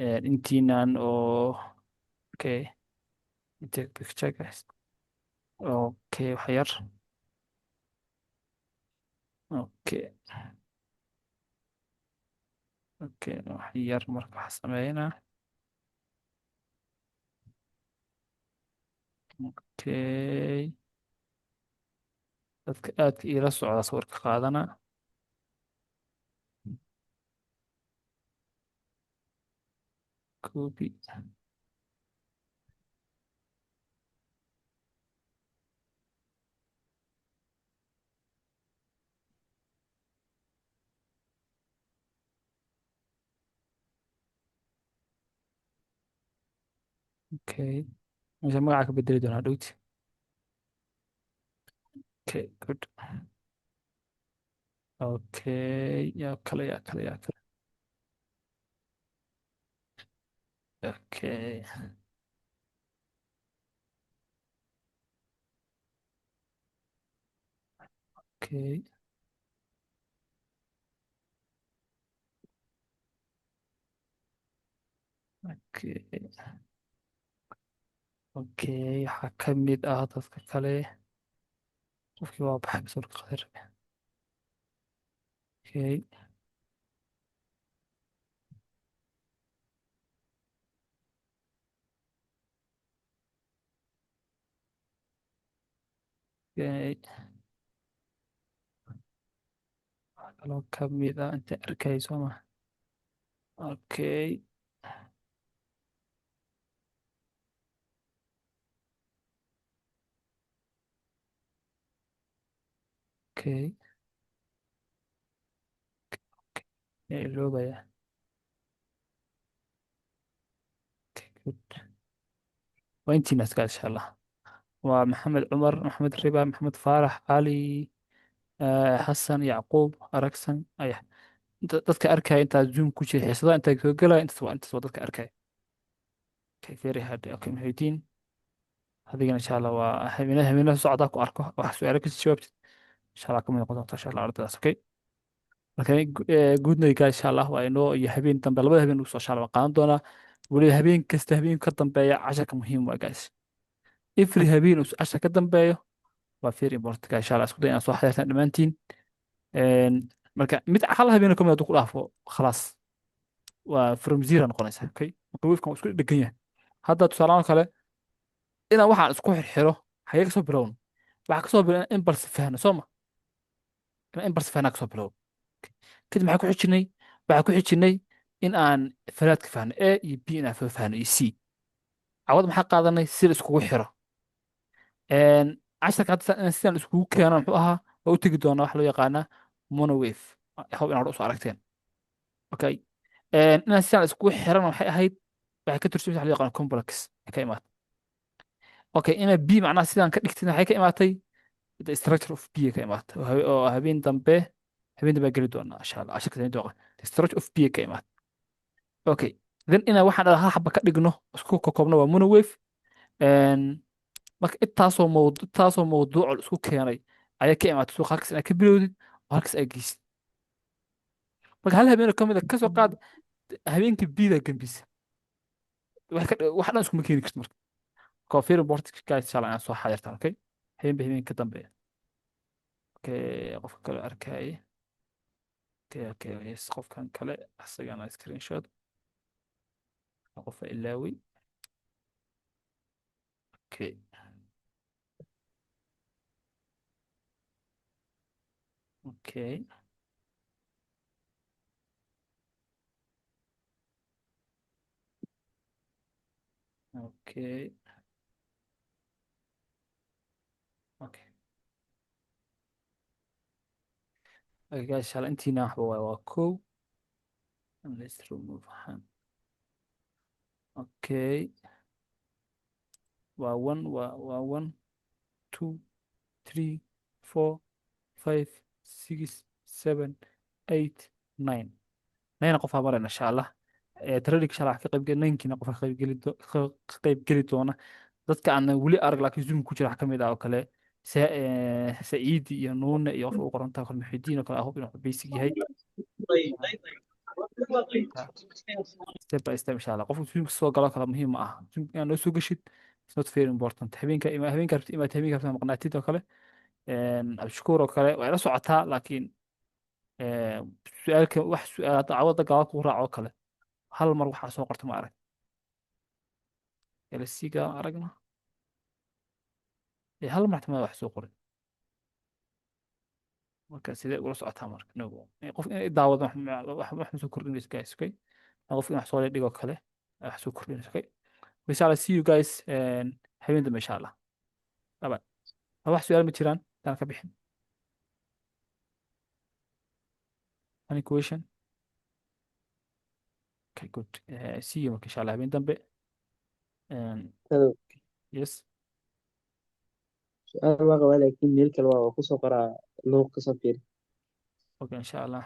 intiinan oo okay take picture guys okay wax yar okay okay wax yar marka wax sameynaa okay dadka aadka iila socda sawirka qaadana copy okay meesha magaca ka bedeli doonaa dhowti okay good okay yaa kale okay okay okay okay waxaa ka mid ah dadka kale qofkii waa baxay sawirka qadir okay okay waxaa kaloo ka mid ah inta arkayso ma okay okay iloobaya okay good waa intiina iska insha allah waa maxamed cumar maxamed riba maxamed faarax cali xasan yacquub aragsan aya dadka arkaya intaa zoom ku jira xiisadaha intaa soo gelaya intaas waa dadka arkaya okay very hard okay muhidiin adigana insha allah waa habeenada socdaa ku arko wax su-aalo kasi jawaabtid insha allah kamid noqon doonta insha allah ardaydaas okay marka guudnayga insha allah waa inoo iyo habeen dambe labada habeen ugu soo insha allah waan qaadan doonaa weliba habeen kasta habeen ka dambeeya casharka muhiim waa guys every habeen uu cashar ka dambeeyo waa very important guys insha allah isku day inaan soo xadirtaan dhammaantiin marka mid hal habeen kamid hadduu ku dhaafo khalaas waa from zero noqonaysa okay marka wifkan isku dhegan yahay hadda tusaalahan kale inaan waxaan isku xirxiro xagee kasoo bilowno waxaa kasoo bilown in balse fahno soo ma in balse fahnaa kasoo bilow kadib maxaa ku xijinay waxaa ku xijinay in aan faraadka fahno a iyo b in aan fahno iyo c cawad maxaa qaadanay si la iskugu xiro casharka hadda sidaan iskugu keeno muxuu ahaa waa u tegi doonaa waxa loo yaqaanaa monowave hob inaad usoo aragteen okay inaan sidaan iskugu xiran waxay ahayd waxay ka turjumaysa waxa loo yaqaana complex ka imaatay okay ina b macnaha sidaan ka dhigtin waxay ka imaatay the structure of b ka imaatay oo habeen dambe geli doonaa insha allah casharka samayn doona the structure of b ka imaatay okay then ina waxaan hal xaba ka dhigno isku koobno waa monowave marka intaasoo mawduuc isku keenay ayaa ka imaatay suuqa halkaas inaad ka bilowdid halkaas ay geysid marka hal habeen oo ka mid a ka soo qaad habeenkii bida gambisa wax dhan iskuma keeni karto marka coffee report guys inshallah aan soo xadirtaan okay habeen ka dambeeya okay qofka kale arkay okay yes qofkan kale asagana screenshot qof ilaawi okay okay okay okay okay guys inshallah intiina waxba waa kow and let's remove hand okay waa one 2 3 4 5 6 7 8 9 9 qof habareen insha Allah trading sharax ka qayb gelin ninkiina qof ka qayb geli doona dadka aan weli arag laakiin zoom ku jira wax kamid ah oo kale Saciid iyo Nuune iyo qof u qorantaa kor Muxidiin oo kale ah inuu basic yahay step by step insha Allah qofku zoom soo galo kala muhiim ah zoom aan noo soo gashid it's not very important habeenka rabtid maqnaatid oo kale abshukuur oo kale way la socotaa laakiin su'aalka wax su'aal dacwada gadaal ku raaco kale hal mar waxa soo qorto ma arag LC-ga aragna hal mar tamada wax soo qorin marka sidee ula socotaa marka nagu qof in daawado wax soo kordhinaysa guys okay qof in wax soo dhigo kale wax soo kordhinaysa okay inshallah see you guys habeen dambe inshallah bye wax su'aal ma jiraan taan ka bixin any question okay good see you marka inshallah habeen dambe Hello. yes su'aal waa qabaa laakiin meel kale waa ku soo qoraa luuq ka soo fiiri okay inshallah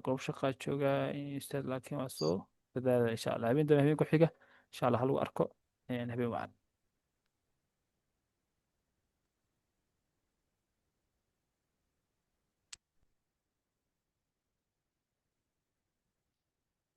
goob shaqaa jooga ustaad laakiin waa soo dadaala inshallah habeen dambe habeen ku xiga inshallah lagu arko habeen wacan